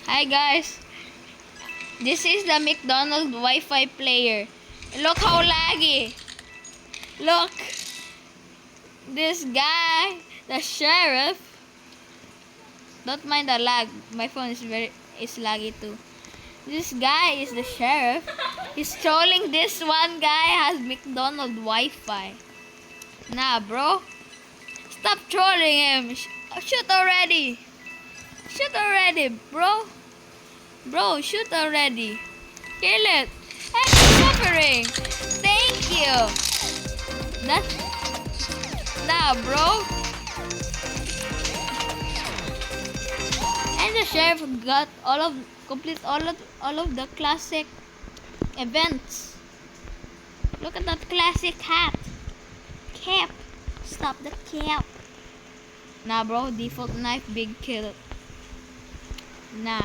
Hi guys, this is the McDonald's Wi-Fi player. Look how laggy. Look, this guy, the sheriff. Don't mind the lag. My phone is laggy too. This guy is the sheriff. He's trolling this one guy has McDonald's Wi-Fi. Nah, bro. Stop trolling him. Shoot already. Shoot already, bro. Bro, shoot already. Kill it. Hey, it's suffering. Thank you. That's... Nah, bro. And the sheriff got complete all of the classic events. Look at that classic hat. Cap. Stop the cap. Nah, bro. Default knife, big kill. Nah.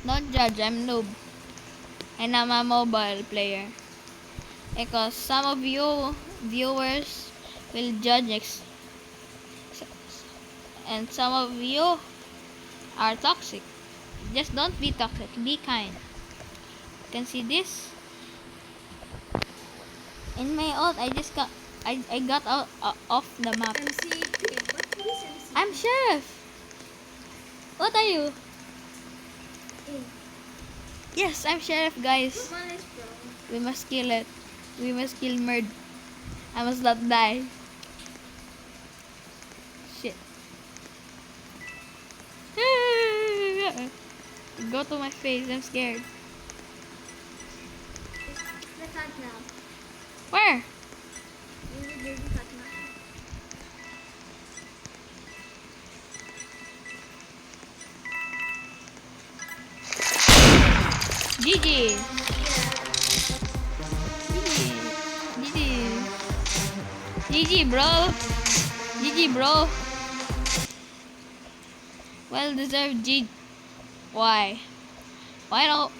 Don't judge, I'm noob. And I'm a mobile player. Because some of you viewers will judge and some of you are toxic. Just don't be toxic, be kind. You can see this. In my ult, I got out off the map. I'm sheriff. What are you? Yes, I'm sheriff, guys. We must kill it. We must kill Murd. I must not die. Shit. Go to my face. I'm scared. Where? GG. GG, bro. GG, bro. Well deserved GG. Why? Why not?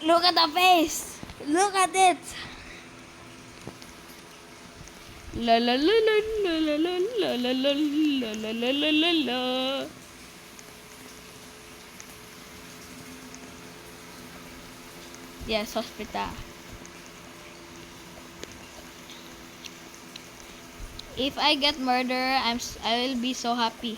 Look at the face. Look at it. La la la la la la la la la la la la la la. Yes, hospital. If I get murder, I will be so happy.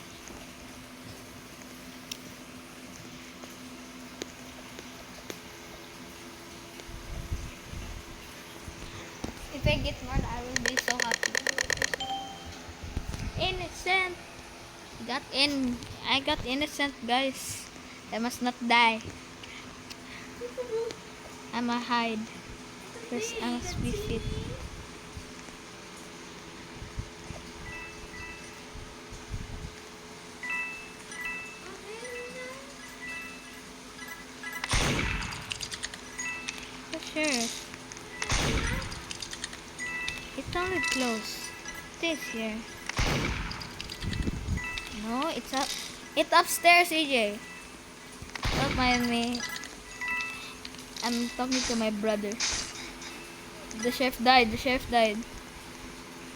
If I get murder, I will be so happy. Innocent. I got innocent, guys. I must not die. I'ma hide. First, I must be fit. The sheriff. It's only close. It is here. No, it's up. It's upstairs, AJ. Don't mind me. I'm talking to my brother. The chef died. The chef died.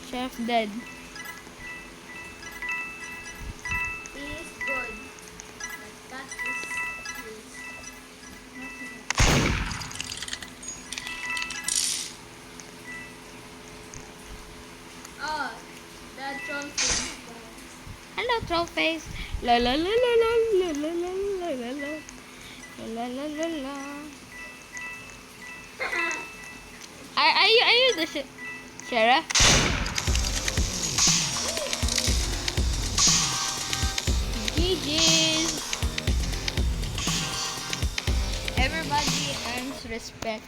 Chef dead. He is good. But that is his. Oh, the trophy. Hello, Trollface. La la la la la la la la la la la la la la. Are you the sheriff? GG's. Everybody earns respect.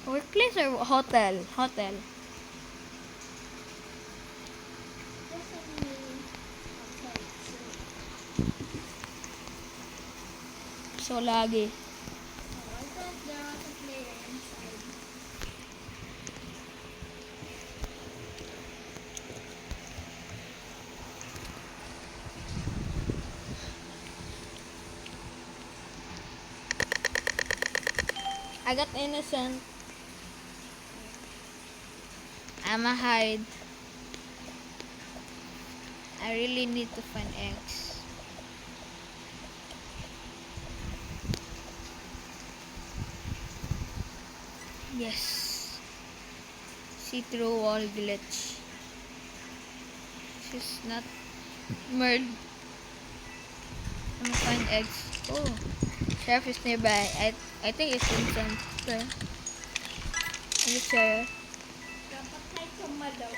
Workplace or hotel? Hotel. So lagi. I thought there was a player inside. I got innocent. I'ma hide. I really need to find eggs. Yes. See-through wall glitch. She's not merged. I'm gonna find eggs. Oh, sheriff is nearby. I think it's Vincent. Okay. I'm the sheriff. Dapat tayo kumalaw.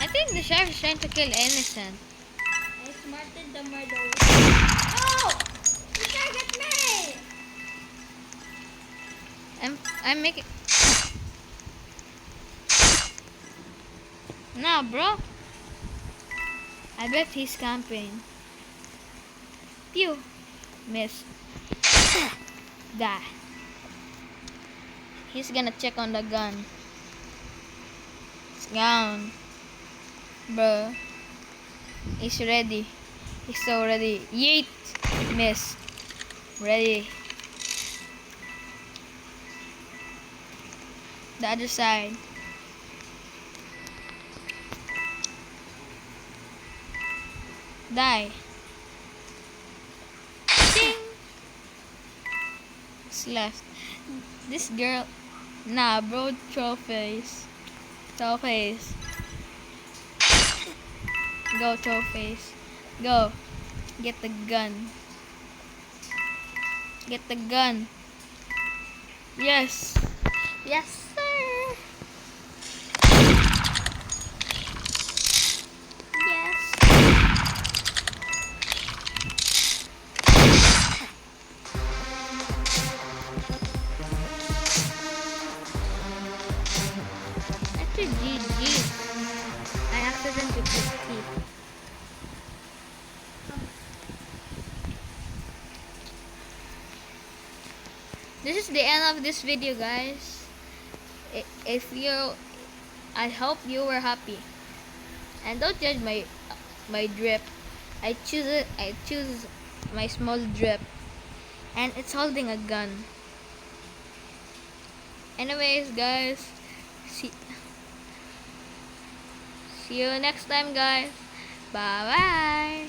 I think the sheriff is trying to kill innocent. I smarted the murderer. Oh! You target me! I'm making. Nah, bro. I bet he's camping. Pew. Miss. Die. He's gonna check on the gun. It's gone. Bro. He's ready. He's so ready. Yeet. Miss. Ready. The other side. Die. Ding. What's left? This girl. Nah, bro. Trophies. Trophies. Go, trophies. Go. Get the gun. Get the gun. Yes. Yes, sir. Yes. That's a GG. I accidentally clicked T. This is the end of this video, guys. If you, I hope you were happy. And don't judge my drip. I choose it. I choose my small drip, and it's holding a gun. Anyways, guys, see you next time, guys. Bye bye.